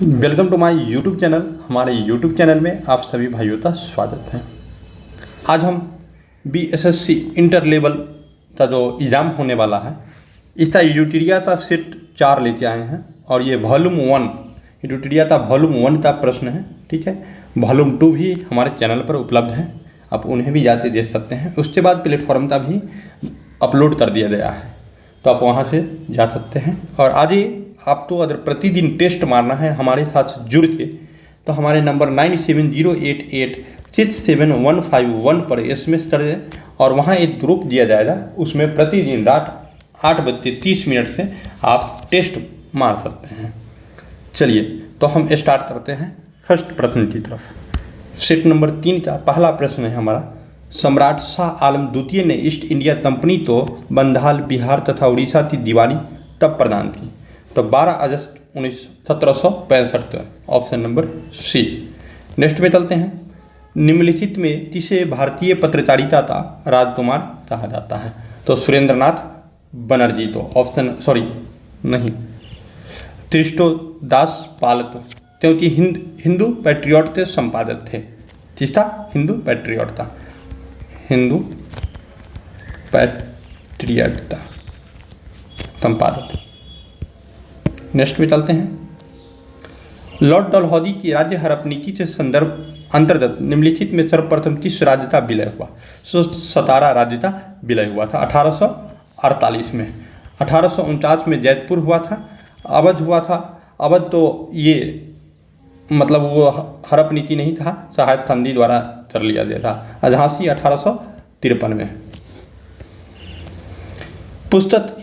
Welcome to my YouTube channel. हमारे YouTube channel में आप सभी भाइयों का स्वागत है। आज हम बीएसएससी इंटर लेवल का जो एग्ज़ाम होने वाला है इसका यूटिरिया का सेट 4 लेके आए हैं और ये वॉल्यूम 1 यूटिरिया का वॉल्यूम 1 का प्रश्न है। ठीक है, वॉल्यूम 2 भी हमारे चैनल पर उपलब्ध है, आप उन्हें भी जाके देख सकते हैं। उसके बाद प्लेटफॉर्म का भी अपलोड कर दिया गया है तो आप वहाँ से जा सकते हैं। और आज आपको अगर प्रतिदिन टेस्ट मारना है हमारे साथ जुड़ के तो हमारे नंबर 9708867151 पर SMS कर दें और वहाँ एक ग्रुप दिया जाएगा, उसमें प्रतिदिन रात 8:30 से आप टेस्ट मार सकते हैं। चलिए तो हम स्टार्ट करते हैं फर्स्ट प्रश्न की तरफ। सेट नंबर 3 का पहला प्रश्न है हमारा, सम्राट शाह आलम द्वितीय ने ईस्ट इंडिया कंपनी को बंगाल, बिहार तथा उड़ीसा की दीवानी तब प्रदान की? तो 12 अगस्त 1765। Option number C. नेक्स्ट में चलते हैं। निम्नलिखित में किसे भारतीय पत्रकारिता का राजकुमार कहा जाता है? तो सुरेंद्रनाथ बनर्जी तो ऑप्शन त्रिष्टोदास पालतो, क्योंकि हिंदू पैट्रियट के संपादक थे। किसका? हिंदू पैट्रियट था, हिंदू पैट्रियट का संपादक। नेक्स्ट में चलते हैं। लॉर्ड डलहौजी की राज्य हड़प नीति के संदर्भ अंतर्गत निम्नलिखित में सर्वप्रथम किस राज्य का विलय हुआ? सतारा राज्य का विलय हुआ था 1848 में। 1849 में जयपुर हुआ था, अवध हुआ था। अवध तो ये मतलब वो हड़प नीति नहीं था, सहायक संधि द्वारा कर लिया गया था। झांसी 1853 में। पुस्तक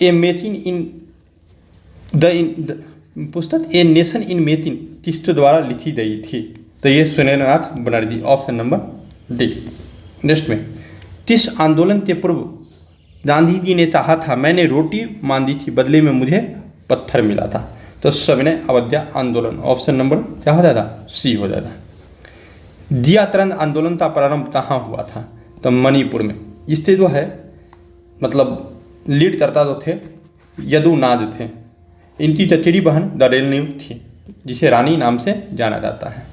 ए नेशन इन मेकिंग किसके द्वारा लिखी गई थी? तो ये Surendranath Banerjee, option number D. Next में, किस आंदोलन के पूर्व गांधी जी ने कहा था मैंने रोटी मांगी थी बदले में मुझे पत्थर मिला था? तो सविनय अवज्ञा आंदोलन, ऑप्शन नंबर क्या हो जाता? सी हो जाता। जिया तरंग आंदोलन का प्रारंभ कहाँ हुआ था? तो मणिपुर में। इससे जो है मतलब लीड करता जो थे यदुनाथ थे, इनकी चचेरी बहन दरेलनी थी जिसे रानी नाम से जाना जाता है।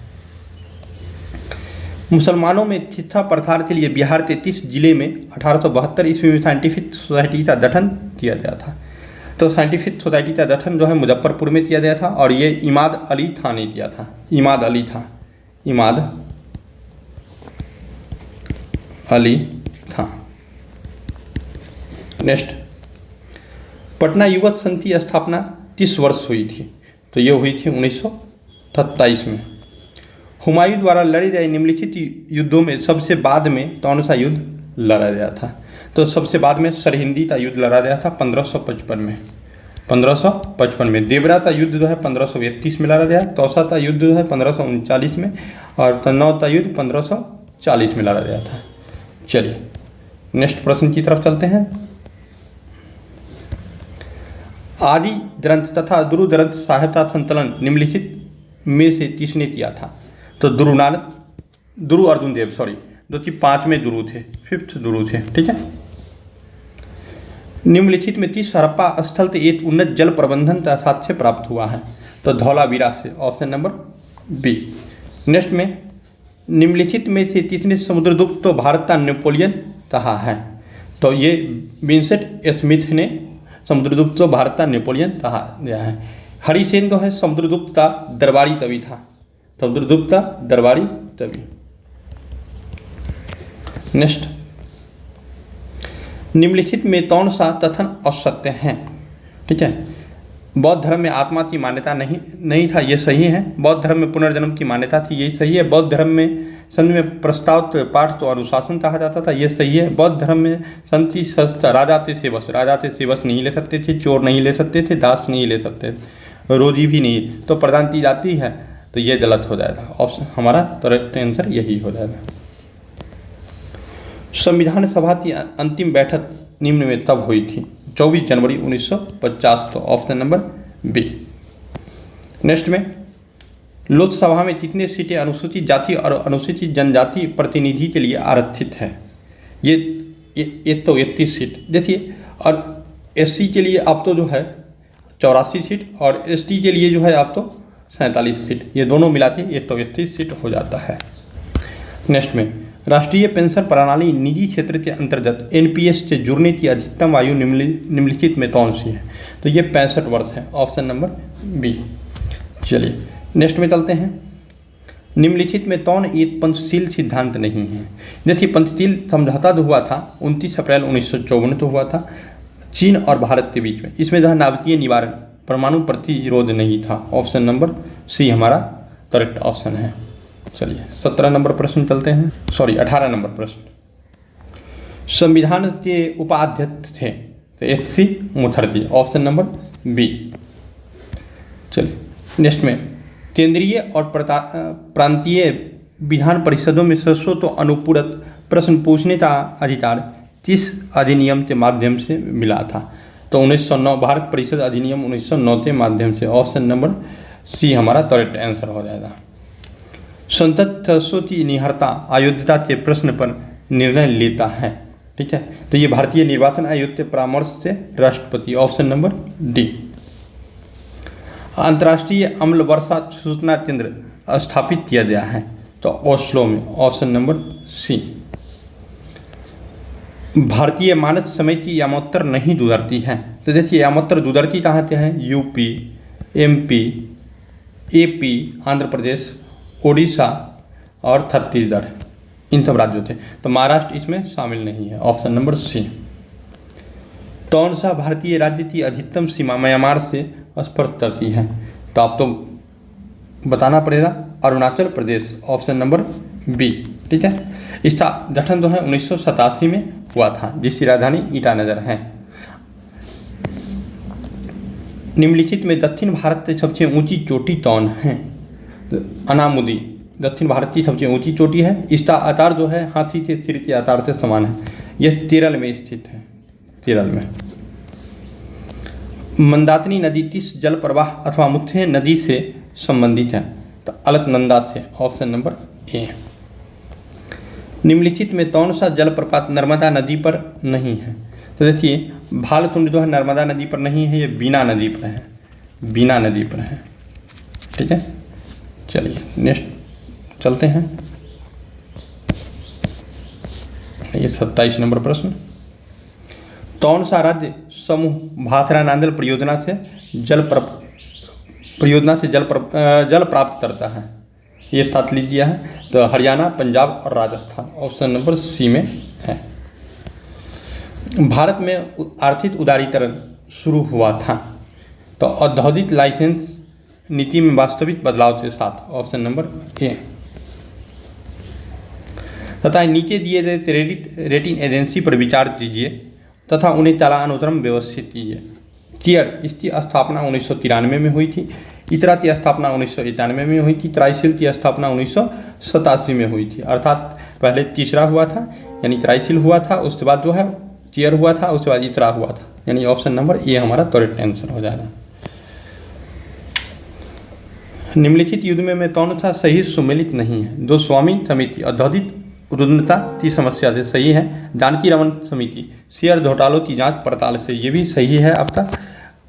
मुसलमानों में शिक्षा प्रसार के लिए बिहार के 30 जिले में 1872 ईस्वी में साइंटिफिक सोसाइटी का गठन किया गया था। तो साइंटिफिक सोसाइटी का गठन जो है मुजफ्फरपुर में किया गया था और ये इमाद अली था ने किया था। इमाद अली था। नेक्स्ट, पटना युवक संघ की स्थापना किस वर्ष हुई थी? तो ये हुई थी 1927 में। हुमायूं द्वारा लड़े गए निम्नलिखित युद्धों में सबसे बाद में कौन सा युद्ध लड़ा गया था? तो सबसे बाद में सरहिंदी का युद्ध लड़ा गया था 1555 में। 1555 में। देवरा का युद्ध जो है 1531 में लड़ा गया। तौसा का युद्ध जो है 1539 में और कन्नौज का युद्ध 1540 में लड़ा गया था। चलिए नेक्स्ट प्रश्न की तरफ चलते हैं। आदि ग्रंथ तथा गुरु ग्रंथ साहिब का संकलन निम्नलिखित में से किसने किया था? तो गुरु अर्जुन देव, जो कि 5वें गुरु थे, 5th गुरु थे। ठीक है। निम्नलिखित में किस हड़प्पा स्थल से एक उन्नत जल प्रबंधन का साक्ष्य प्राप्त हुआ है? तो धौलावीरा से, ऑप्शन नंबर बी। नेक्स्ट में, निम्नलिखित में से किसने समुद्रगुप्त तो भारत का नेपोलियन कहा है? तो ये विंसेंट स्मिथ ने समुद्रगुप्त तो भारत का नेपोलियन कहा गया है। हरिसेन जो है समुद्रगुप्त का दरबारी कवि था, समुद्रगुप्त का दरबारी कवि। नेक्स्ट, निम्नलिखित में कौन सा कथन असत्य है? ठीक है। बौद्ध धर्म में आत्मा की मान्यता नहीं था, ये सही है। बौद्ध धर्म में पुनर्जन्म की मान्यता थी, ये सही है। बौद्ध धर्म में संघ में प्रस्ताव पाठ तो अनुशासन कहा जाता था, ये सही है। बौद्ध धर्म में संति शस्त्र राजा थे सेवस नहीं ले सकते थे, चोर नहीं ले सकते थे, दास नहीं ले सकते थे, रोजी भी नहीं तो प्रदान की जाती है, तो ये गलत हो जाएगा। ऑप्शन हमारा करेक्ट आंसर यही हो जाएगा। संविधान सभा की अंतिम बैठक निम्न में तब हुई थी? 24 जनवरी 1950। तो ऑप्शन नंबर बी। नेक्स्ट में, लोकसभा में कितने सीटें अनुसूचित जाति और अनुसूचित जनजाति प्रतिनिधि के लिए आरक्षित है? ये तो 31 सीट। देखिए, और SC के लिए आप तो जो है 84 सीट और ST के लिए जो है आप तो 47 सीट, ये दोनों मिलाते 131 सीट हो जाता है। नेक्स्ट में राष्ट्रीय पेंशन प्रणाली निजी क्षेत्र के अंतर्गत एनपीएस से जुड़ने की अधिकतम आयु निम्नलिखित में कौन सी है? तो ये 65 वर्ष है, ऑप्शन नंबर बी। चलिए नेक्स्ट में चलते हैं। निम्नलिखित में कौन एक पंचशील सिद्धांत नहीं है? देखिए पंचशील समझौता जो हुआ था 29 अप्रैल 1954 तो हुआ था चीन और भारत के बीच में। इसमें जो है नाभिकीय निवारण परमाणु प्रतिरोध नहीं था, ऑप्शन नंबर सी हमारा करेक्ट ऑप्शन है। चलिए 17 नंबर प्रश्न चलते हैं, 18 नंबर प्रश्न। संविधान के उपाध्यक्ष थे तो H C. Mukherjee, option number B. चलिए नेक्स्ट में केंद्रीय और प्रांतीय विधान परिषदों में सदस्यों तो अनुपूरक प्रश्न पूछने का अधिकार किस अधिनियम के माध्यम से मिला था? तो 1909 भारत परिषद अधिनियम 1909 के माध्यम से, ऑप्शन नंबर सी हमारा करेक्ट आंसर हो जाएगा। संसद सदस्यों की निहरता अयोग्यता के प्रश्न पर निर्णय लेता है, ठीक है, तो ये भारतीय निर्वाचन आयोग के परामर्श से राष्ट्रपति, ऑप्शन नंबर डी। अंतर्राष्ट्रीय अम्ल वर्षा सूचना केंद्र स्थापित किया गया है तो ओस्लो में, ऑप्शन नंबर सी। भारतीय मानक समिति यामोत्तर नहीं गुजरती है, तो देखिए यामोत्तर गुजरती कहाँ से है? UP, MP, AP, Andhra Pradesh, Odisha और छत्तीसगढ़, इन सब राज्यों थे, तो महाराष्ट्र इसमें शामिल नहीं है, ऑप्शन नंबर सी। कौन सा भारतीय राज्य की अधिकतम सीमा म्यांमार से स्पर्श करती है? तो आप तो बताना पड़ेगा, Arunachal Pradesh, option number B, ठीक है। इसका गठन जो है 1987 में हुआ था, जिसकी राजधानी ईटानगर है। निम्नलिखित में दक्षिण भारत की सबसे ऊंची चोटी कौन है? अनामुदी दक्षिण भारत की सबसे ऊंची चोटी है। इसका आकार जो है हाथी के सिर के आकार से समान है। यह केरल में स्थित है, केरल में। मंदाकिनी नदी किस जल प्रवाह अथवा मुख्य नदी से संबंधित है? तो अलकनंदा से, ऑप्शन नंबर ए। निम्नलिखित में कौन सा जलप्रपात नर्मदा नदी पर नहीं है? तो देखिए भालकुंड जो है नर्मदा नदी पर नहीं है, ये बीना नदी पर है, बीना नदी पर है, ठीक है। चलिए नेक्स्ट चलते हैं, ये 27 नंबर प्रश्न। कौन सा राज्य समूह भाखरा नांदल परियोजना से जल प्राप्त करता है? ये तथ्य लीजिए है, तो हरियाणा, पंजाब और राजस्थान, ऑप्शन नंबर सी में है। भारत में आर्थिक उदारीकरण शुरू हुआ था तो औद्योगिक लाइसेंस नीति में वास्तविक बदलाव के साथ, ऑप्शन नंबर ए। तथा नीचे दिए गए क्रेडिट रेटिंग एजेंसी पर विचार कीजिए तथा उन्हें कालानुक्रम व्यवस्थित कीजिए। केयर, इसकी स्थापना 1993 में हुई थी। इतरा की स्थापना 1991 में हुई थी। त्राइसिल की स्थापना 1987 में हुई थी, अर्थात पहले तीसरा हुआ था यानी त्राइसिल हुआ था, उसके बाद जो है केयर हुआ था, उसके बाद इतरा हुआ था, यानी ऑप्शन नंबर ए हमारा करेक्ट आंसर हो जाएगा। निम्नलिखित युद्ध में कौन सा सही सुमेलित नहीं है? जो स्वामी समिति औद्योगिक रुग्णता की समस्या से सही है। जानकी रमन समिति शेयर घोटालों की जांच पड़ताल से, ये भी सही है आपका।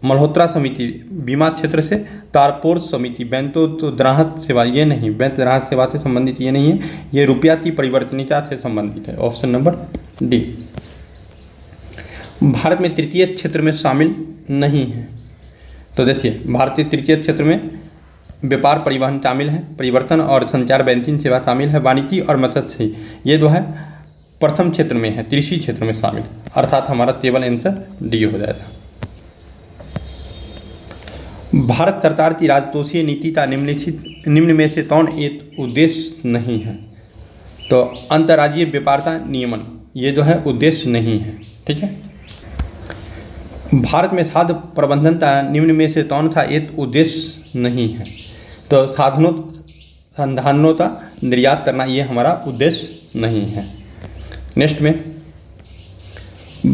मल्होत्रा समिति बीमा क्षेत्र से। कारपोर समिति बैंकों तो ग्राहक सेवा, ये नहीं, बैंक ग्राहक सेवा से संबंधित ये नहीं है, ये रुपया की परिवर्तनीयता से संबंधित है, ऑप्शन नंबर डी। भारत में तृतीय क्षेत्र में शामिल नहीं है, तो देखिए भारतीय तृतीय क्षेत्र में व्यापार परिवहन शामिल है, परिवर्तन और संचार बैंकिंग सेवा शामिल है, वानिकी और मत्स्य ये जो है प्रथम क्षेत्र में है, कृषि क्षेत्र में शामिल, अर्थात हमारा केवल आंसर डी हो जाएगा। भारत सरकार की राजकोषीय नीति का निम्न में से कौन एक उद्देश्य नहीं है? तो अंतर्राज्यीय व्यापार का नियमन, ये जो है उद्देश्य नहीं है, ठीक है। भारत में साध प्रबंधन का निम्न में से कौन सा एक उद्देश्य नहीं है? तो संसाधनों का निर्यात करना, ये हमारा उद्देश्य नहीं है। नेक्स्ट में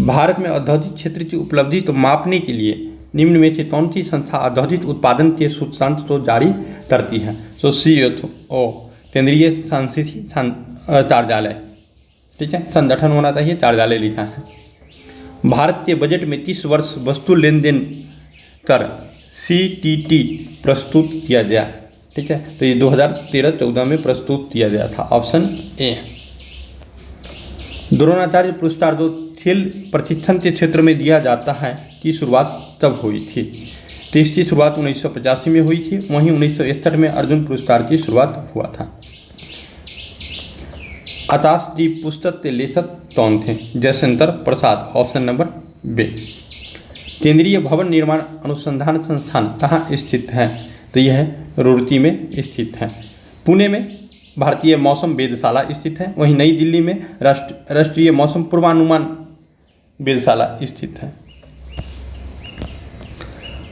भारत में औद्योगिक क्षेत्र की उपलब्धि को मापने के लिए निम्न में से कौन सी संस्था औद्योगिक उत्पादन के सूचकांक को जारी करती है? तो CSO केंद्रीय सांख्यिकी कार्यालय, ठीक है, संगठन होना चाहिए, कार्यालय लिखा है। भारत के बजट में 30 वर्ष वस्तु लेन देन कर CTT प्रस्तुत किया गया, ठीक है। तो ये 2013-14 में प्रस्तुत किया गया था, ऑप्शन ए। द्रोणाचार्य पुरस्कार जो खेल प्रशिक्षण के क्षेत्र में दिया जाता है की शुरुआत तब हुई थी? तो इसकी शुरुआत 1985 में हुई थी। वहीं 1961 में अर्जुन पुरस्कार की शुरुआत हुआ था। आकाशदीप पुस्तक के लेखक कौन थे? Jaishankar Prasad, option number B. केंद्रीय भवन निर्माण अनुसंधान संस्थान कहाँ स्थित है? तो यह रुड़की में स्थित है। पुणे में भारतीय मौसम वेधशाला स्थित है। वहीं नई दिल्ली में राष्ट्रीय मौसम पूर्वानुमान वेधशाला स्थित है।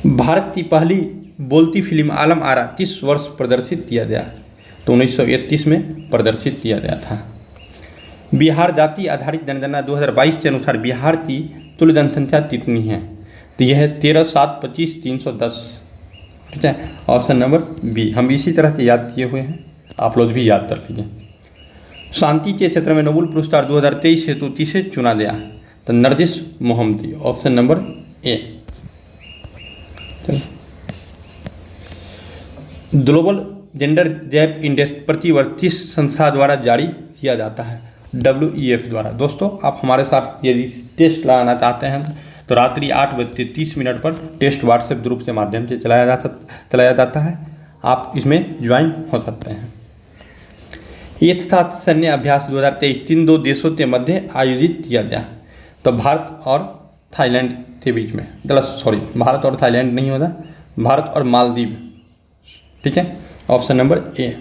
भारत की पहली बोलती फिल्म आलम आरा किस वर्ष प्रदर्शित किया गया? तो 1931 में प्रदर्शित किया गया था। बिहार जाति आधारित जनगणना 2022 के अनुसार बिहार की कुल जनसंख्या कितनी है? तो यह है 13,725,310, ठीक है, ऑप्शन नंबर बी। हम इसी तरह से याद किए हुए हैं, आप लोग भी याद कर लीजिए। शांति के क्षेत्र में नोबेल पुरस्कार 2023 हेतु किसे चुना गया? तो Narges Mohammadi, option number A. Global gender gap index प्रतिवर्ष किस संस्था द्वारा जारी किया जाता है? WEF द्वारा। दोस्तों, आप हमारे साथ यदि टेस्ट लगाना चाहते हैं तो रात्रि 8:30 पर टेस्ट व्हाट्सएप ग्रुप के माध्यम से चलाया जाता है। आप इसमें ज्वाइन हो सकते हैं। एक साथ सैन्य अभ्यास 2023 किन दो देशों के मध्य आयोजित किया गया? तो भारत और थाईलैंड के बीच में, भारत और थाईलैंड नहीं होता, भारत और मालदीव, ठीक है, ऑप्शन नंबर ए।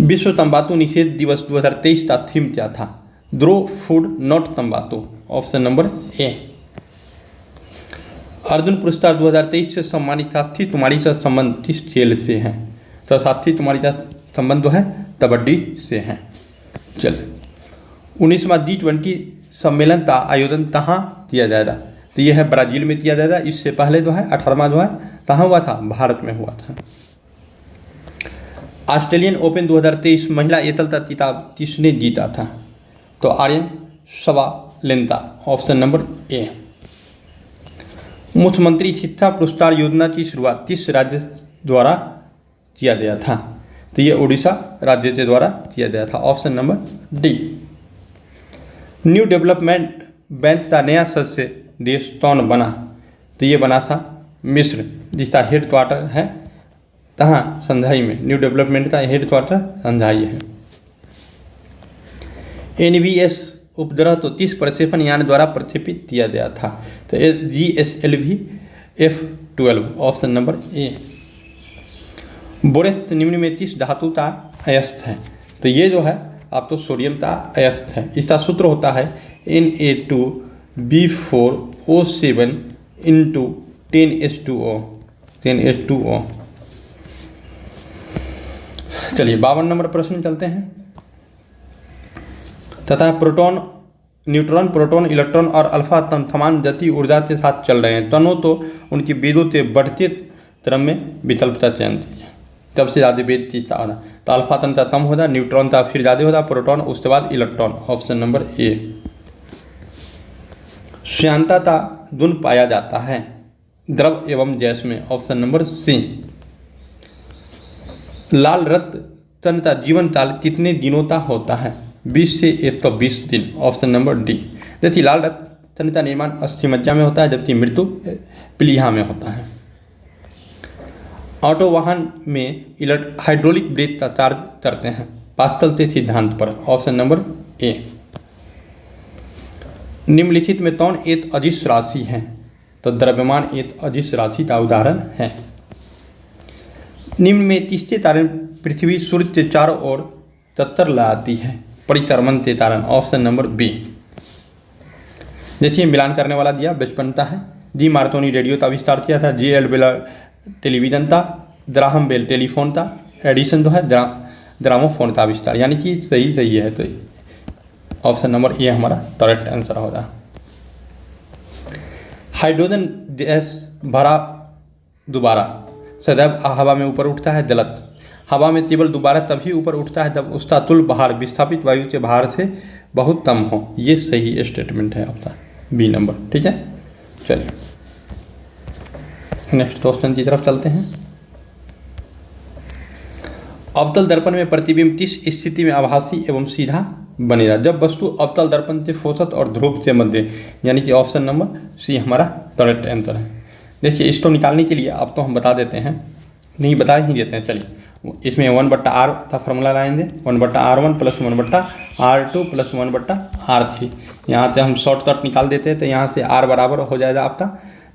विश्व तंबाकू निषेध दिवस 2023 का थीम क्या था? ग्रो फूड नॉट तंबाकू, ऑप्शन नंबर ए। अर्जुन पुरस्कार 2023 से सम्मानित साथी तुम्हारी का संबंध किस खेल से है? तो साथी तुम्हारी का संबंध है कबड्डी से है। चलिए, 19वां G20 सम्मेलन का आयोजन कहाँ किया जाएगा? तो यह है ब्राजील में किया जाएगा। इससे पहले जो है 18वां जो है कहाँ हुआ था? भारत में हुआ था। ऑस्ट्रेलियन ओपन 2023 महिला एकल का खिताब किसने जीता था? तो आर्यन सवालेंता, ऑप्शन नंबर ए। मुख्यमंत्री शिक्षा पुरस्कार योजना की शुरुआत किस राज्य द्वारा किया गया था? तो ये उड़ीसा राज्य के द्वारा किया गया था, option number D. New development bank का नया सदस्य देश कौन बना? तो ये बना था मिस्र, जिसका हेड क्वार्टर है कहाँ? संघाई में। न्यू डेवलपमेंट का हेड क्वार्टर संघाई है। NVS उपग्रह तो 30 प्रक्षेपण यान द्वारा प्रक्षेपित किया गया था? तो GSLV F-12, option number A. बोरेस निम्न में किस धातु का अयस्क है? तो ये जो है आप तो सोडियम का अयस्क है। इसका सूत्र होता है Na2B4O7 × 10H2O। चलिए 52 नंबर प्रश्न चलते हैं। तथा प्रोटॉन, न्यूट्रॉन, प्रोटॉन, इलेक्ट्रॉन और अल्फा तम समान गति ऊर्जा के साथ चल रहे हैं, तनों तो उनकी वेदों के बढ़ते क्रम में विकल्पता चयन कीजिए। सबसे ज़्यादा वेद चीज का होना, तो अल्फा तन का कम होता, न्यूट्रॉन का फिर ज़्यादा होता, प्रोटॉन उसके बाद इलेक्ट्रॉन, ऑप्शन नंबर ए। श्यानता का गुण पाया जाता है द्रव एवं गैस में, ऑप्शन नंबर सी। लाल रक्त कण का जीवन काल कितने दिनों का होता है? 20 से 120 दिन, ऑप्शन नंबर डी। देखिए, लाल रक्त कण का निर्माण अस्थिमज्जा में होता है, जबकि मृत्यु प्लीहा में होता है। ऑटो वाहन में हाइड्रोलिक ब्रेक का कार्य करते हैं पास्कल के सिद्धांत पर, ऑप्शन नंबर ए। निम्नलिखित में कौन एक अदिश राशि है? तो द्रव्यमान एक अदिश राशि का उदाहरण है। निम्न में किसके कारण पृथ्वी सूर्य के चारों ओर चक्कर लगाती है? परिक्रमण के कारण, ऑप्शन नंबर बी। देखिए, मिलान करने वाला दिया बचपनता है। जी मार्कोनी रेडियो का आविष्कार किया था, जी एल बेल टेलीविजन था, ग्राहम बेल टेलीफोन था, एडिसन जो है ग्रामोफोन का आविष्कार, यानी कि सही है। तो ऑप्शन नंबर ए हमारा करेक्ट आंसर होगा। हाइड्रोजन गैस भरा दोबारा सदैव हवा में ऊपर उठता है, गलत। हवा में केवल दोबारा तभी ऊपर उठता है जब उसका तुल्य भार विस्थापित वायु के भार से बहुत कम हो। ये सही स्टेटमेंट है आपका, बी नंबर, ठीक है। चलिए नेक्स्ट क्वेश्चन की तरफ चलते हैं। अवतल दर्पण में प्रतिबिंब किस स्थिति में आभासी एवं सीधा बनेगा? जब वस्तु अवतल दर्पण से फोकस और ध्रुव से मध्य, यानी कि ऑप्शन नंबर सी हमारा करेक्ट आंसर है। देखिए इसको निकालने के लिए अब तो हम बता देते हैं, नहीं बता ही देते हैं। चलिए इसमें 1/r का फार्मूला लाएंगे, 1/r1 plus 1/r2 plus 1/r3। यहाँ से हम शॉर्टकट निकाल देते हैं, तो यहाँ से r बराबर हो जाएगा आपका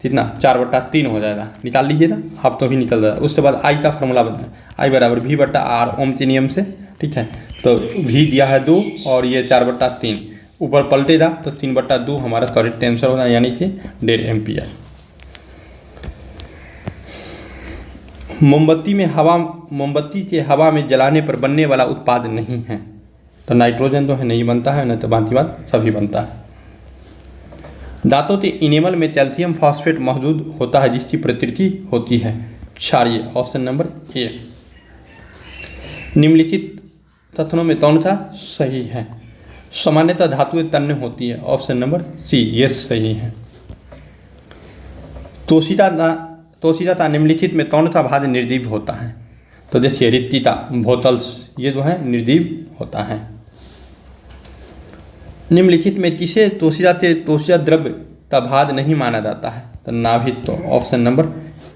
कितना, 4/3 हो जाएगा। निकाल लीजिए ना आप, तो भी निकल जाएगा। उसके बाद i का फार्मूला बनाए, i बराबर v/r ओम के नियम से, ठीक है। तो v दिया है 2 और ये 4/3 ऊपर पलटेगा तो 3/2 हमारा करेक्ट आंसर होगा, यानी कि 1.5 एम्पियर। मोमबत्ती के हवा में जलाने पर बनने वाला उत्पाद नहीं है, तो नाइट्रोजन तो है नहीं बनता है, नहीं तो बाकी बात सभी बनता है। दांतों के इनेमल में कैल्शियम फॉस्फेट मौजूद होता है जिसकी प्रकृति होती है क्षारीय, ऑप्शन नंबर ए। निम्नलिखित तत्वों में कौन सा सही है? सामान्यतः धातुएं तन्य होती है, ऑप्शन नंबर सी ये सही है। तोशिता निम्नलिखित में कौन सा भाग निर्जीव होता है? तो देखिए रिक्तिता, बोतल्स, ये जो है निर्जीव होता है। निम्नलिखित में किसे तोशिता द्रव्य का भाग नहीं माना जाता है? तो नाभिक, तो ऑप्शन नंबर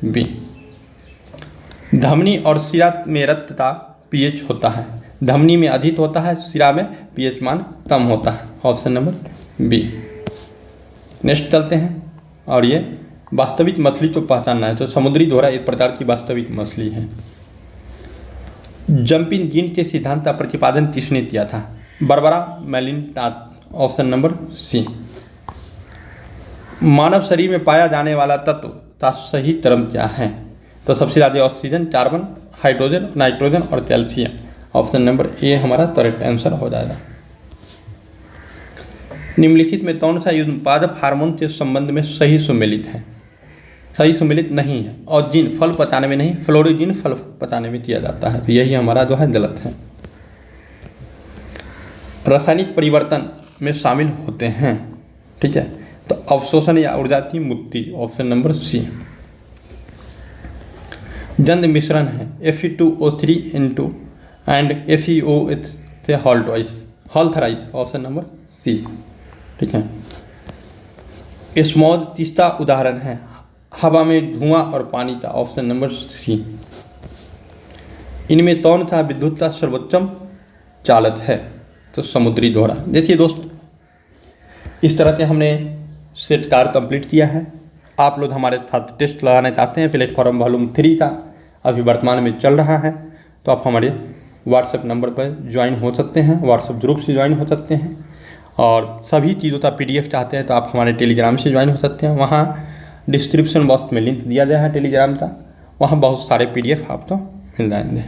बी। धमनी और शिरा में रक्त का पीएच होता है, धमनी में अधिक होता है, शिरा में पीएच मान कम होता है, ऑप्शन नंबर बी। नेक्स्ट चलते हैं, और ये वास्तविक मछली को पहचानना है। तो समुद्री घोड़ा एक प्रकार की वास्तविक मछली है। जंपिंग जीन के सिद्धांत का प्रतिपादन किसने किया था? Barbara McClintock, option number C. मानव शरीर में पाया जाने वाला तत्व का सही क्रम क्या है? तो सबसे ज़्यादा ऑक्सीजन, कार्बन, हाइड्रोजन, नाइट्रोजन और कैल्शियम, ऑप्शन नंबर ए हमारा करेक्ट आंसर हो जाएगा। निम्नलिखित में कौन सा युग्म पादप हार्मोन के संबंध में सही सुमेलित है? सही सुमेलित नहीं है। और जिन फल पचाने में नहीं, फ्लोरिजिन फल पचाने में किया जाता है, तो यही हमारा जो है गलत है। रासायनिक परिवर्तन में शामिल होते हैं, ठीक है, तो अवशोषण या ऊर्जा की मुक्ति, ऑप्शन नंबर सी। जंद मिश्रण है Fe2O3N2 एंड FeOH से हॉल थराइस, ऑप्शन नंबर सी, ठीक है। स्मॉज तीसरा उदाहरण है हवा में धुआं और पानी का, ऑप्शन नंबर सी। इनमें कौन सा विद्युत का सर्वोत्तम चालक है? तो समुद्री घोड़ा। देखिए दोस्त, इस तरह से हमने सेट कार्य कंप्लीट किया है। आप लोग हमारे साथ टेस्ट लगाना चाहते हैं, प्लेटफॉर्म वॉल्यूम 3 का अभी वर्तमान में चल रहा है, तो आप हमारे व्हाट्सएप नंबर पर ज्वाइन हो सकते हैं, व्हाट्सएप ग्रुप से ज्वाइन हो सकते हैं। और सभी चीज़ों का PDF चाहते हैं तो आप हमारे टेलीग्राम से ज्वाइन हो सकते हैं। वहाँ डिस्क्रिप्शन बॉक्स में लिंक दिया गया है टेलीग्राम का, वहाँ बहुत सारे PDF आपको मिल जाएंगे।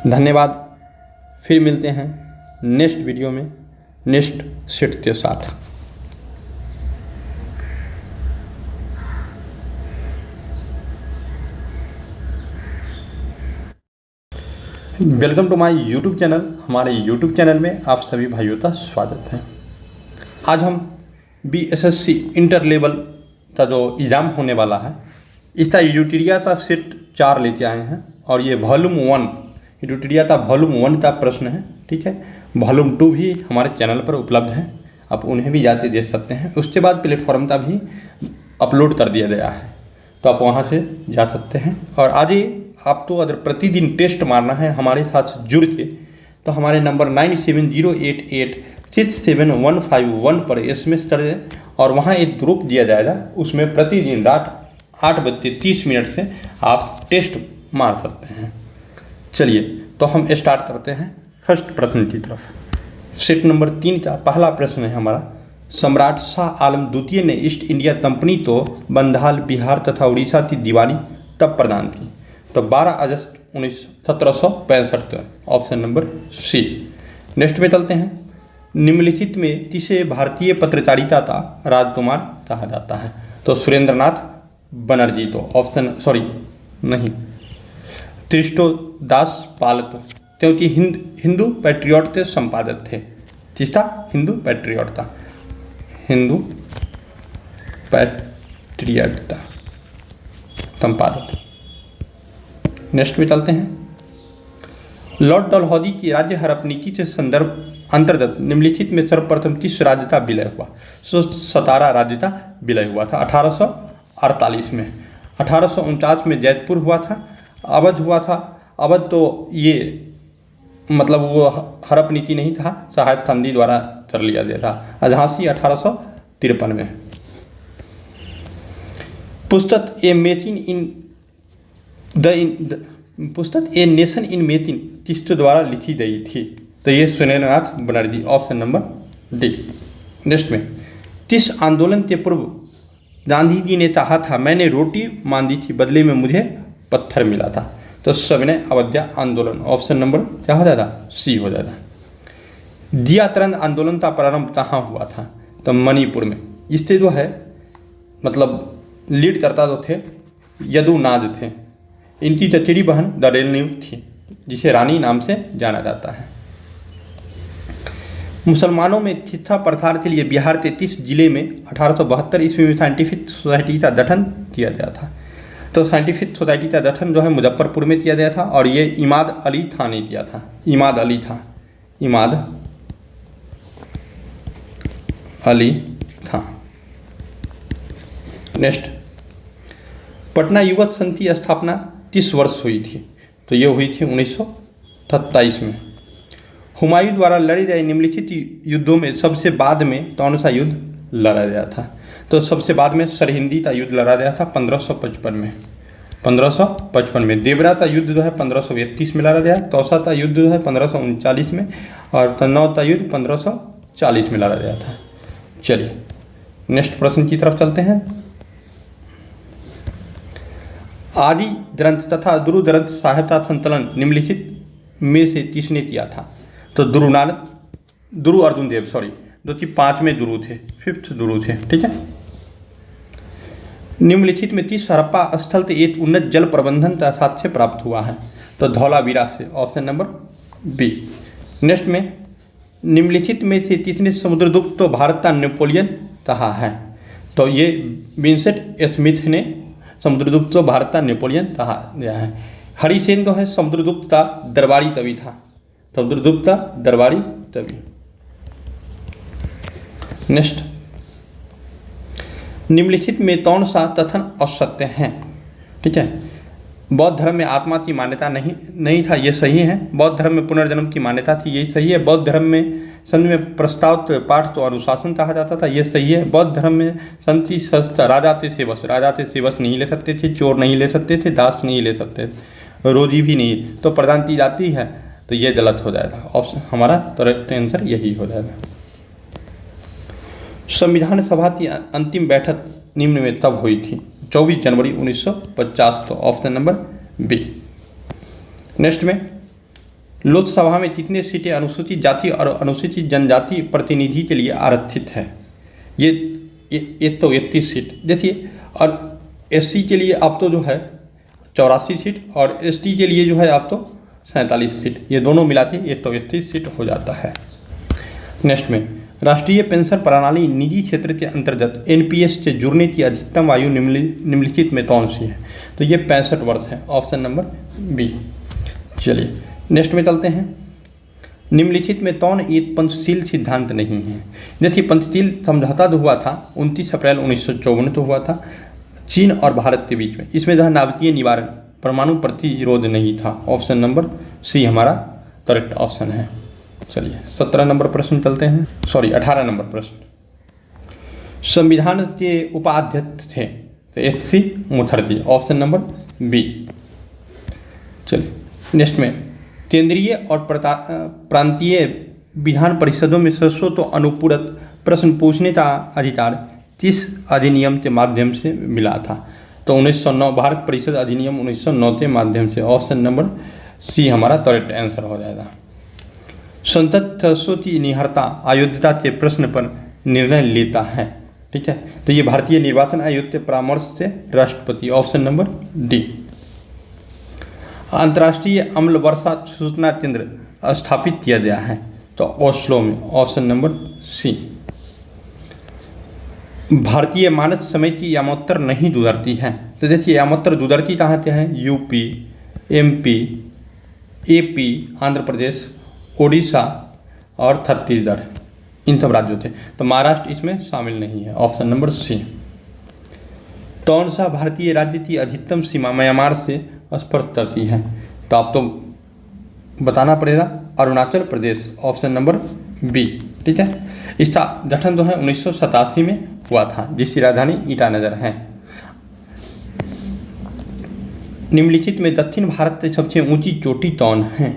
धन्यवाद, फिर मिलते हैं नेक्स्ट वीडियो में नेक्स्ट सेट के साथ। Welcome to my YouTube channel. हमारे यूट्यूब चैनल में आप सभी भाइयों का स्वागत है। आज हम BSSC इंटर लेवल का जो एग्ज़ाम होने वाला है, इसका यूटिरिया का सेट 4 लेके आए हैं, और ये वॉल्यूम 1 यूटिरिया का वॉल्यूम 1 का प्रश्न है, ठीक है। वॉल्यूम 2 भी हमारे चैनल पर उपलब्ध है, आप उन्हें भी जाके देख सकते हैं। उसके बाद प्लेटफॉर्म का भी अपलोड कर दिया गया है, तो आप वहाँ से जा सकते हैं। और आज ही आपको अगर प्रतिदिन टेस्ट मारना है हमारे साथ जुड़ के, तो हमारे नंबर 9708867151 पर SMS करें, और वहाँ एक ग्रुप दिया जाएगा, उसमें प्रतिदिन रात 8:30 से आप टेस्ट मार सकते हैं। चलिए तो हम स्टार्ट करते हैं फर्स्ट प्रश्न की तरफ। सेट नंबर 3 का पहला प्रश्न है हमारा, सम्राट शाह आलम द्वितीय ने ईस्ट इंडिया कंपनी को बंगाल, बिहार तथा उड़ीसा की दीवानी तब प्रदान की? तो 12 अगस्त 1765, ऑप्शन नंबर सी। नेक्स्ट में चलते हैं। निम्नलिखित में किसे भारतीय पत्रकारिता का राजकुमार कहा जाता है? तो सुरेंद्रनाथ बनर्जी, तो ऑप्शन त्रिष्टोदास पालतो, क्योंकि हिंदू पैट्रियट के संपादक थे। किसका? हिंदू पैट्रियट था, हिंदू पैट्रियट था। संपादक। नेक्स्ट में चलते हैं। लॉर्ड डलहौजी की राज्य हड़प नीति से संदर्भ अंतर्गत निम्नलिखित में सर्वप्रथम किस राज्य का विलय हुआ? सतारा राज्य का विलय हुआ था 1848 में। 1849 में जैतपुर हुआ था, अवध हुआ था। अवध तो ये मतलब वो हड़प नीति नहीं था, सहायक संधि द्वारा कर लिया गया था। झांसी 1853 में। पुस्तक ए नेशन इन मेकिंग किसके द्वारा लिखी गई थी? तो ये Surendranath Banerjee, option number D. Next में, किस आंदोलन के पूर्व गांधी जी ने कहा था मैंने रोटी मांगी थी बदले में मुझे पत्थर मिला था? तो सविनय अवज्ञा आंदोलन, ऑप्शन नंबर क्या हो जाता? सी हो जाता। जिया तरंग आंदोलन का प्रारंभ कहाँ हुआ था? तो मणिपुर में। इससे जो है मतलब लीड करता जो थे यदुनाथ थे। इनकी चचेरी बहन दरेलनीव थी, जिसे रानी नाम से जाना जाता है। मुसलमानों में शिक्षा प्रसार के लिए बिहार के 30 जिले में 1872 ईस्वी में साइंटिफिक सोसाइटी का गठन किया गया था। तो साइंटिफिक सोसाइटी का गठन जो है मुजफ्फरपुर में किया गया था और ये इमाद अली था ने किया था। इमाद अली था। नेक्स्ट, पटना युवक संघ की स्थापना किस वर्ष हुई थी? तो ये हुई थी 1927 में। हुमायूं द्वारा लड़े गए निम्नलिखित युद्धों में सबसे बाद में कौन सा युद्ध लड़ा गया था? तो सबसे बाद में सरहिंदी का युद्ध लड़ा गया था 1555 में। 1555 में। देवरा का युद्ध जो है 1531 में लड़ा गया। तौसा का युद्ध जो है 1539 में और कन्नौज का युद्ध 1540 में लड़ा गया था। चलिए नेक्स्ट प्रश्न की तरफ चलते हैं। आदि ग्रंथ तथा गुरु ग्रंथ साहिब का संकलन निम्नलिखित में से किसने किया था? तो गुरु अर्जुन देव, जो कि 5वें गुरु थे, 5th गुरु थे। ठीक है। निम्नलिखित में किस हड़प्पा स्थल से एक उन्नत जल प्रबंधन का साक्ष्य प्राप्त हुआ है? तो धौलावीरा से, ऑप्शन नंबर बी। नेक्स्ट में, निम्नलिखित में से किसने समुद्रगुप्त तो भारत का नेपोलियन कहा है? तो ये विंसेंट स्मिथ ने समुद्रगुप्त तो भारत का नेपोलियन कहा गया है। हरिसेन जो है समुद्रगुप्त का दरबारी कवि था। समुद्रगुप्त का दरबारी कवि। नेक्स्ट, निम्नलिखित में कौन सा कथन असत्य है? ठीक है। बौद्ध धर्म में आत्मा की मान्यता नहीं था, ये सही है। बौद्ध धर्म में पुनर्जन्म की मान्यता थी, ये सही है। बौद्ध धर्म में संत में प्रस्ताव पाठ तो अनुशासन कहा जाता था, ये सही है। बौद्ध धर्म में संति शस्त्र राजा थे सेवस नहीं ले सकते थे, चोर नहीं ले सकते थे, दास नहीं ले सकते थे, रोजी भी नहीं, तो प्रदान की जाती है, तो ये गलत हो जाएगा। ऑप्शन हमारा करेक्ट आंसर यही हो जाएगा। संविधान सभा की अंतिम बैठक निम्न में तब हुई थी? 24 जनवरी 1950, तो ऑप्शन नंबर बी। नेक्स्ट में, लोकसभा में कितने सीटें अनुसूचित जाति और अनुसूचित जनजाति प्रतिनिधि के लिए आरक्षित है? ये तो 31 सीट। देखिए, और एससी के लिए आप तो जो है 84 सीट और एसटी के लिए जो है आप तो 47 सीट, ये दोनों मिलाते ये तो 31 सीट हो जाता है। नेक्स्ट में, राष्ट्रीय पेंशन प्रणाली निजी क्षेत्र के अंतर्गत एनपीएस से जुड़ने की अधिकतम आयु निम्नलिखित में कौन सी है? तो ये 65 वर्ष है, ऑप्शन नंबर बी। चलिए नेक्स्ट में चलते हैं। निम्नलिखित में कौन एक पंचशील सिद्धांत नहीं है? देखिए, पंचशील समझौता जो हुआ था 29 अप्रैल 1954 तो हुआ था चीन और भारत के बीच में। इसमें जो है नाभिकीय निवारण, परमाणु प्रतिरोध नहीं था। ऑप्शन नंबर सी हमारा करेक्ट ऑप्शन है। चलिए 17 नंबर प्रश्न चलते हैं, 18 नंबर प्रश्न। संविधान के उपाध्यक्ष थे? तो H C. Mukherjee, option number B. चलिए नेक्स्ट में, केंद्रीय और प्रांतीय विधान परिषदों में सदस्यों तो अनुपूरक प्रश्न पूछने का अधिकार किस अधिनियम के माध्यम से मिला था? तो 1909 भारत परिषद अधिनियम 1909 के माध्यम से। ऑप्शन नंबर सी हमारा करेक्ट आंसर हो जाएगा। संसद सदस्यों की निहरता अयोग्यता के प्रश्न पर निर्णय लेता है? ठीक है, तो ये भारतीय निर्वाचन आयोग के परामर्श से राष्ट्रपति। Option number D. अंतर्राष्ट्रीय अम्ल वर्षा सूचना केंद्र स्थापित किया गया है? तो ओस्लो में। Option number C. भारतीय मानक समय की यामोत्तर नहीं गुजरती है? तो देखिए यामत्र दुदर्ती कहाँ से हैं? UP, MP, AP, Andhra Pradesh, Odisha और छत्तीसगढ़, इन सब राज्यों थे। तो महाराष्ट्र इसमें शामिल नहीं है, ऑप्शन नंबर सी। कौन सा भारतीय राज्य की अधिकतम सीमा म्यांमार से स्पर्श करती है? तो आप तो बताना पड़ेगा, Arunachal Pradesh, option number B. ठीक है, इसका गठन जो है 1987 में हुआ था, जिसकी राजधानी ईटानगर है। निम्नलिखित में दक्षिण भारत की सबसे ऊंची चोटी कौन है?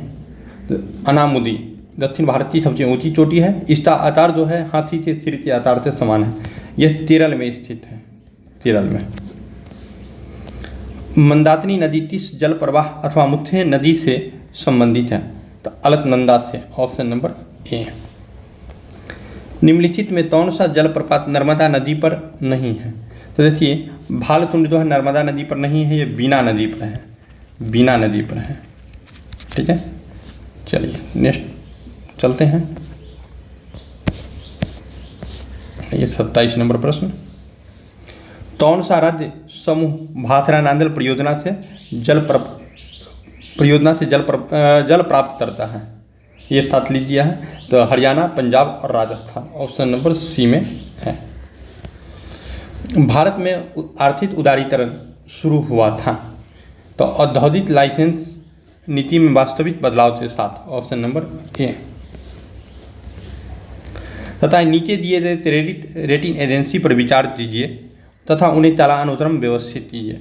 अनामुदी दक्षिण भारत की सबसे ऊंची चोटी है। इसका आकार जो है हाथी के सिर के आकार से समान है। यह केरल में स्थित है, केरल में। मंदाकिनी नदी किस जल प्रवाह अथवा मुख्य नदी से संबंधित है? तो अलकनंदा से, ऑप्शन नंबर ए। निम्नलिखित में कौन सा जलप्रपात नर्मदा नदी पर नहीं है? तो देखिए भालतुंड जो है नर्मदा नदी पर नहीं है, ये बीना नदी पर है, बीना नदी पर है। ठीक है, चलिए नेक्स्ट चलते हैं। ये 27 नंबर प्रश्न। कौन सा राज्य समूह भाखरा नांदल परियोजना से जल प्राप्त करता है? ये तथ्य लीजिए है, तो हरियाणा, पंजाब और राजस्थान, ऑप्शन नंबर सी में है। भारत में आर्थिक उदारीकरण शुरू हुआ था, तो औद्योगिक लाइसेंस नीति में वास्तविक बदलाव के साथ, ऑप्शन नंबर ए। तथा नीचे दिए गए क्रेडिट रेटिंग एजेंसी पर विचार कीजिए तथा उन्हें कालानुक्रम व्यवस्थित कीजिए।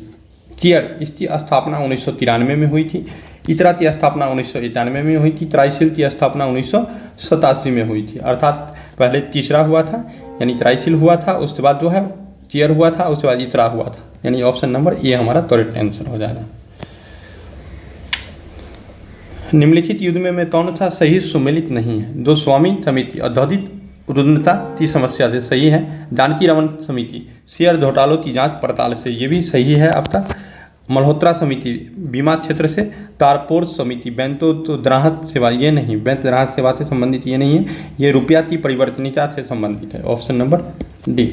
केयर, इसकी स्थापना 1993 में हुई थी। इतरा की स्थापना 1991 में हुई थी। ट्राइसिल की स्थापना 1987 में हुई थी। अर्थात पहले तीसरा हुआ था, यानी ट्राइसिल हुआ था, उसके बाद जो है केयर हुआ था, उसके बाद इतरा हुआ था, यानी ऑप्शन नंबर ए हमारा करेक्ट आंसर हो जाएगा। निम्नलिखित युद्ध में कौन सा सही सुमेलित नहीं है? जो स्वामी समिति औद्योगिक रुग्णता की समस्या से सही है। जानकी रमन समिति शेयर घोटालों की जांच पड़ताल से, ये भी सही है आपका। मल्होत्रा समिति बीमा क्षेत्र से। तारपोर समिति बैंकों तो ग्राहक सेवा, ये नहीं, बैंक ग्राहक सेवा से संबंधित ये नहीं है, ये रुपया की परिवर्तनीयता से संबंधित है, ऑप्शन नंबर डी।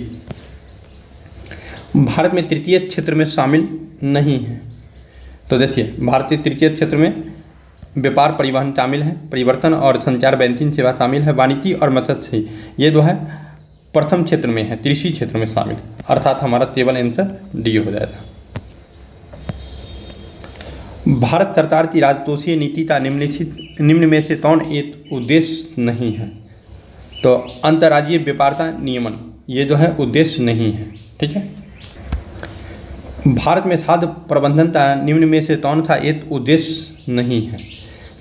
भारत में तृतीय क्षेत्र में शामिल नहीं है, तो देखिए भारतीय तृतीय क्षेत्र में व्यापार परिवहन शामिल है, परिवर्तन और संचार बैंकिंग सेवा शामिल है, वानिकी और मत्स्य ये जो है प्रथम क्षेत्र में है, कृषि क्षेत्र में शामिल, अर्थात हमारा केवल आंसर डी हो जाएगा। भारत सरकार की राजकोषीय नीति का निम्न में से कौन एक उद्देश्य नहीं है? तो अंतर्राज्यीय व्यापार का नियमन, ये जो है उद्देश्य नहीं है। ठीक है, भारत में खाद्य प्रबंधन का निम्न में से कौन सा एक उद्देश्य नहीं है?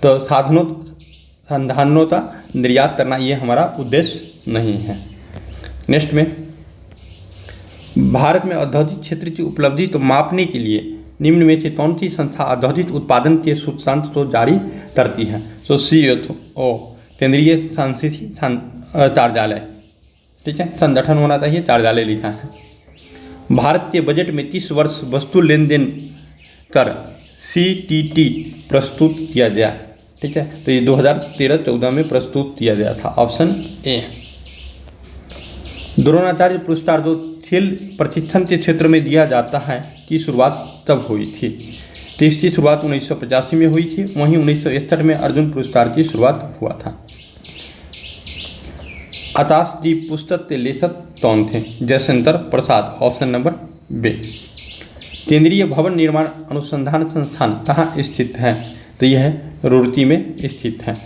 तो संसाधनों का निर्यात करना, ये हमारा उद्देश्य नहीं है। नेक्स्ट में, भारत में औद्योगिक क्षेत्र की उपलब्धि को मापने के लिए निम्न में से कौन सी संस्था औद्योगिक उत्पादन के सूचकांक को जारी करती है? तो CSO, केंद्रीय सांख्यिकी कार्यालय। ठीक है, संगठन होना चाहिए, कार्यालय लिखा है। भारत के बजट में 30 वर्ष वस्तु लेन देन कर CTT प्रस्तुत किया गया। ठीक है, तो ये 2013-14 में प्रस्तुत किया गया था, ऑप्शन ए। द्रोणाचार्य पुरस्कार जो खेल प्रशिक्षण के क्षेत्र में दिया जाता है की शुरुआत कब हुई थी? तो इसकी शुरुआत 1985 में हुई थी। वहीं 1961 में अर्जुन पुरस्कार की शुरुआत हुआ था। आकाशदीप पुस्तक के लेखक कौन थे? Jaishankar Prasad, option number B. केंद्रीय भवन निर्माण अनुसंधान संस्थान कहाँ स्थित है? तो यह रुड़की में स्थित है।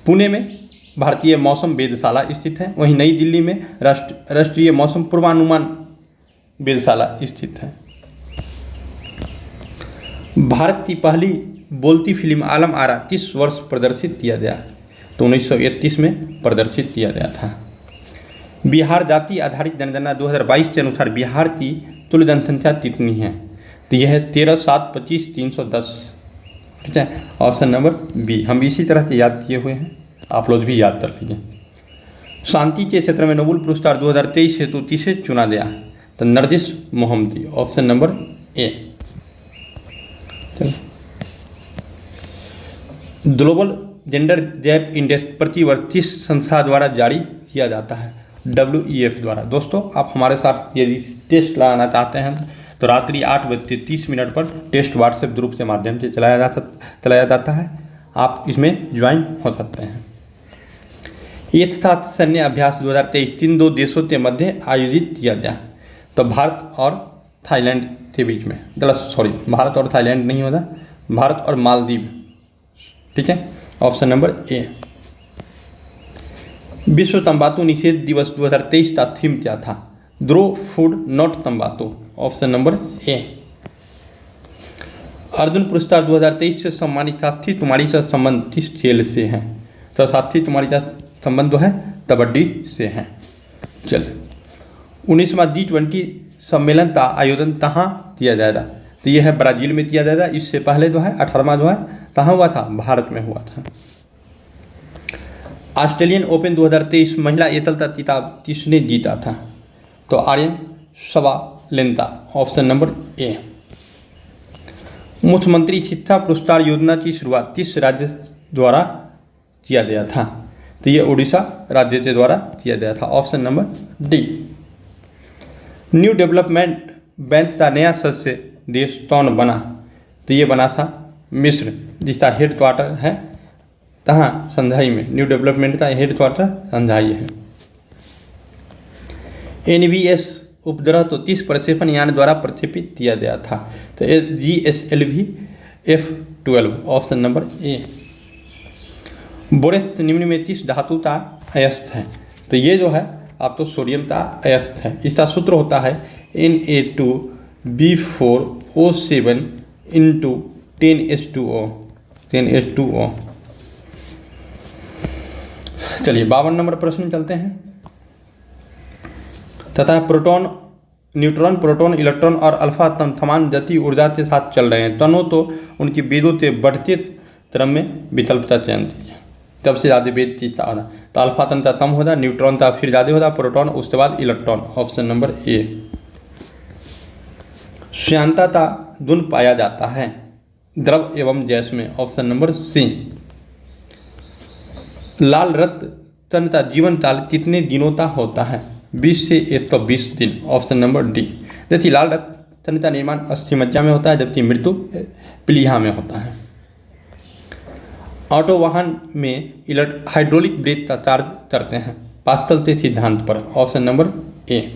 पुणे में भारतीय मौसम वेधशाला स्थित है। वहीं नई दिल्ली में राष्ट्रीय मौसम पूर्वानुमान वेधशाला स्थित है। भारत की पहली बोलती फिल्म आलम आरा किस वर्ष प्रदर्शित किया गया? तो 1931 में प्रदर्शित किया गया था। बिहार जाति आधारित जनगणना 2022 के अनुसार बिहार की कुल जनसंख्या कितनी है? तो यह है 13,725,310। ठीक है, ऑप्शन नंबर बी। हम इसी तरह से याद किए हुए हैं, आप लोग भी याद कर लीजिए। शांति के क्षेत्र में नोबेल पुरस्कार 2023 हेतु किसे चुना गया? तो Narges Mohammadi, option number A. Global gender gap index प्रतिवर्ष किस संस्था द्वारा जारी किया जाता है? WEF द्वारा। दोस्तों, आप हमारे साथ यदि टेस्ट लगाना चाहते हैं तो रात्रि 8:30 पर टेस्ट व्हाट्सएप ग्रुप के माध्यम से चलाया जाता है। आप इसमें ज्वाइन हो सकते हैं। एक साथ सैन्य अभ्यास 2023 किन दो देशों के मध्य आयोजित किया गया? तो भारत और थाईलैंड के बीच में, भारत और थाईलैंड नहीं होता, भारत और मालदीव। ठीक है, ऑप्शन नंबर ए। विश्व तंबाकू निषेध दिवस 2023 का थीम क्या था? ग्रो फूड नॉट तंबाकू, ऑप्शन नंबर ए। अर्जुन पुरस्कार 2023 से सम्मानित साथी तुम्हारी का संबंध किस खेल से है? तो साथी तुम्हारी का संबंध है कबड्डी से है। चलिए, 19वां G20 सम्मेलन का आयोजन कहाँ किया जाएगा? तो यह है ब्राजील में किया जाएगा। इससे पहले जो है 18वां जो है कहाँ हुआ था? भारत में हुआ था। ऑस्ट्रेलियन ओपन 2023 महिला एकल का खिताब किसने जीता था? तो Aryna Sabalenka, option number A. मुख्यमंत्री शिक्षा पुरस्कार योजना की शुरुआत किस राज्य द्वारा किया गया था? तो ये उड़ीसा राज्य के द्वारा किया गया था, option number D. New development bank का नया सदस्य देश कौन बना? तो ये बना था मिस्र, जिसका हेड क्वार्टर है कहाँ? संघाई में। न्यू डेवलपमेंट का हेड क्वार्टर संघाई है। NVS उपग्रह तो 30 प्रक्षेपण यान द्वारा प्रक्षेपित किया गया था? तो GSLV F-12, option number A. बोरेस निम्न में किस धातु का अयस्क है? तो ये जो है आप तो सोडियम का अयस्क है। इसका सूत्र होता है Na2B4O7 × 10H2O। चलिए 52 नंबर प्रश्न चलते हैं। तथा प्रोटॉन, न्यूट्रॉन, प्रोटॉन, इलेक्ट्रॉन और अल्फा तन समान गति ऊर्जा के साथ चल रहे हैं, तनों तो उनकी वेदों के बढ़ते क्रम में विकल्पता चयन कीजिए। तब से ज़्यादा वेद चीज का होना, तो अल्फा तन का कम होता, न्यूट्रॉन का फिर ज़्यादा होता, प्रोटॉन उसके बाद इलेक्ट्रॉन, ऑप्शन नंबर ए। श्यानता का गुण पाया जाता है द्रव एवं गैस में, ऑप्शन नंबर सी। लाल रक्त तन का जीवन काल कितने दिनों का होता है? 20 से 120 दिन, ऑप्शन नंबर डी। देखिए, लाल रक्त तन का निर्माण अस्थिमज्जा में होता है, जबकि मृत्यु प्लीहा में होता है। ऑटो वाहन में हाइड्रोलिक ब्रेक का कार्य करते हैं पास्कल के सिद्धांत पर, ऑप्शन नंबर ए।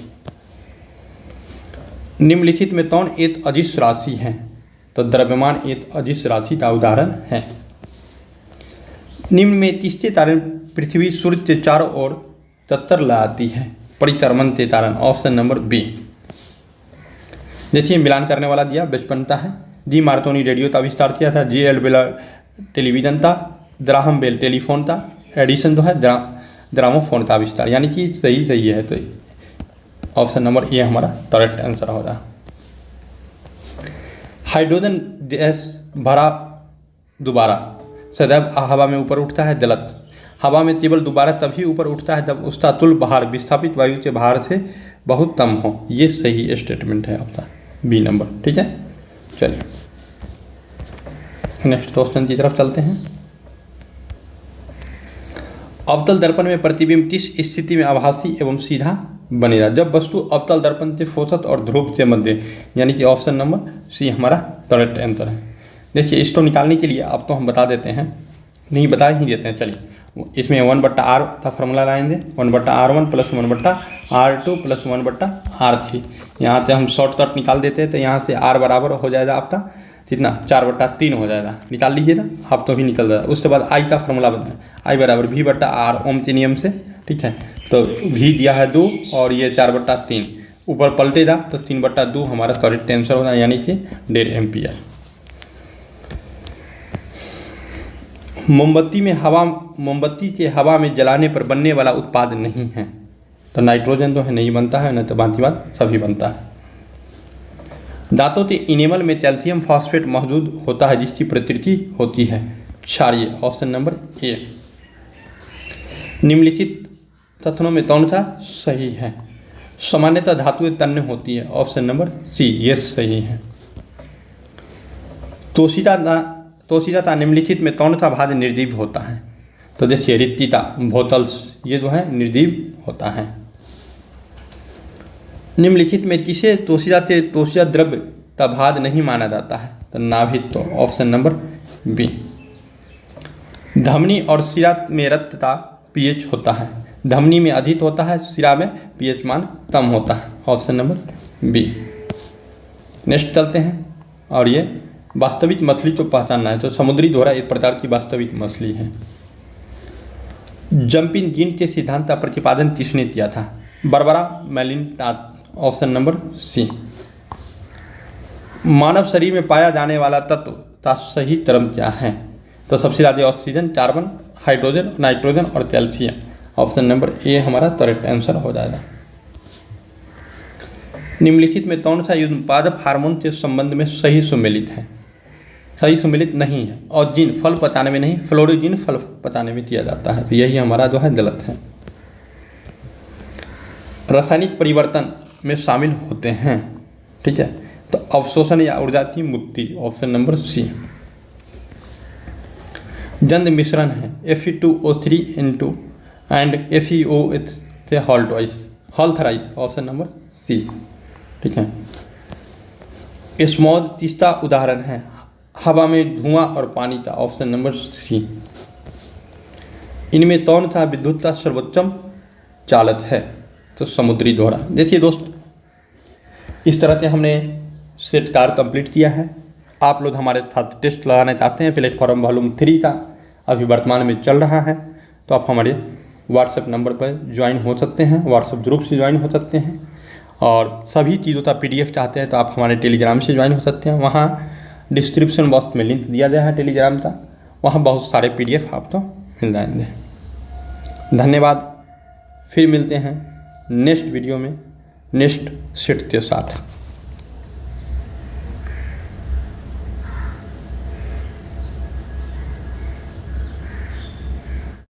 निम्नलिखित में कौन एक अदिश राशि है? तो द्रव्यमान एक अदिश राशि का उदाहरण है। निम्न में किसके कारण पृथ्वी सूर्य के चारों ओर चक्कर लगाती है? परिक्रमण के कारण, ऑप्शन नंबर बी। देखिए, मिलान करने वाला दिया बचपनता है। जी मार्कोनी रेडियो का आविष्कार किया था, जी एल बेल टेलीविजन था, ग्राहम बेल टेलीफोन था, एडिसन जो है ग्रामोफोन का आविष्कार, यानी कि सही है। तो ऑप्शन नंबर ए हमारा करेक्ट आंसर होगा। हाइड्रोजन गैस भरा दोबारा सदैव हवा में ऊपर उठता है, गलत। हवा में केवल दोबारा तभी ऊपर उठता है जब उसका तुल्य भार विस्थापित वायु के भार से बहुत कम हो, ये सही स्टेटमेंट है आपका, बी नंबर। ठीक है, चलिए नेक्स्ट क्वेश्चन की तरफ चलते हैं। अवतल दर्पण में प्रतिबिंब किस स्थिति में आभासी एवं सीधा बनेगा? जब वस्तु अवतल दर्पण से फोकस और ध्रुव के मध्य, यानी कि ऑप्शन नंबर सी हमारा करेक्ट आंसर है। देखिए, इसको निकालने के लिए आप तो हम बता देते हैं, नहीं बता ही देते हैं। चलिए, इसमें 1/r का फॉर्मूला लाएंगे, 1/r1 + 1/r2 + 1/r3। यहाँ से हम शॉर्टकट निकाल देते हैं, तो यहाँ से r बराबर हो जाएगा आपका कितना? 4/3 हो जाएगा। निकाल लीजिएगा आप, तो भी निकल जाएगा। उसके बाद i का फॉर्मूला बनाए, i बराबर v/r ओम के नियम से। ठीक है, तो v दिया है 2 और ये 4/3 ऊपर पलटेगा, तो 3/2 हमारा करेक्ट आंसर होगा, यानी कि 1.5 एम्पियर। मोमबत्ती के हवा में जलाने पर बनने वाला उत्पाद नहीं है? तो नाइट्रोजन तो है नहीं बनता है, न तो बाकी बात सभी बनता है। दांतों के इनेमल में कैल्शियम फॉस्फेट मौजूद होता है, जिसकी प्रकृति होती है क्षारीय, ऑप्शन नंबर ए। निम्नलिखित तथ्यों में कौन सा सही है? सामान्यतः धातुएं तन्य होती है, ऑप्शन नंबर सी, ये सही है। तोशिता निम्नलिखित में कौन सा भाग निर्जीव होता है? तो देखिए, रिक्तिता, भोतल्स, ये जो है निर्जीव होता है। निम्नलिखित में किसे तोशिया से तोशिया द्रव्य तभाद नहीं माना जाता है? तो नाभिक, तो ऑप्शन नंबर बी। धमनी और शिरा में रक्तता पीएच होता है, धमनी में अधिक होता है, शिरा में पीएच मान कम होता है, ऑप्शन नंबर बी। नेक्स्ट चलते हैं, और ये वास्तविक मछली तो पहचानना है। तो समुद्री धोरा एक प्रकार की वास्तविक मछली है। जंपिंग जीन के सिद्धांत का प्रतिपादन किसने किया था? Barbara McClintock, option number C. मानव शरीर में पाया जाने वाला तत्व का सही क्रम क्या है? तो सबसे ज़्यादा ऑक्सीजन, कार्बन, हाइड्रोजन, नाइट्रोजन और कैल्शियम, ऑप्शन नंबर ए हमारा करेक्ट आंसर हो जाएगा। निम्नलिखित में कौन सा युग्म पादप हार्मोन के संबंध में सही सुमेलित है? सही सुमेलित नहीं है। और जीन फल पचाने में नहीं, फ्लोरिजीन फल पचाने में किया जाता है, तो यही हमारा जो है गलत है। रासायनिक परिवर्तन में शामिल होते हैं, ठीक है, तो अवशोषण या ऊर्जा की मुक्ति, ऑप्शन नंबर सी। जंद मिश्रण है Fe2O3N2 एंड FeOH से हॉल थराइस, ऑप्शन नंबर सी, ठीक है। स्मॉग तीसरा उदाहरण है हवा में धुआं और पानी का, ऑप्शन नंबर सी। इनमें कौन सा विद्युत का सर्वोत्तम चालक है? तो समुद्री धोरा। देखिए दोस्त, इस तरह से हमने सेट कार्य कंप्लीट किया है। आप लोग हमारे साथ टेस्ट लगाना चाहते हैं प्लेटफॉर्म वॉल्यूम 3 का, अभी वर्तमान में चल रहा है, तो आप हमारे व्हाट्सएप नंबर पर ज्वाइन हो सकते हैं, व्हाट्सएप ग्रुप से ज्वाइन हो सकते हैं। और सभी चीज़ों का PDF चाहते हैं तो आप हमारे टेलीग्राम से ज्वाइन हो सकते हैं। वहाँ डिस्क्रिप्शन बॉक्स में लिंक दिया गया है टेलीग्राम का, वहाँ बहुत सारे PDF आपको मिल जाएंगे। धन्यवाद, फिर मिलते हैं नेक्स्ट वीडियो में नेक्स्ट सेट के साथ।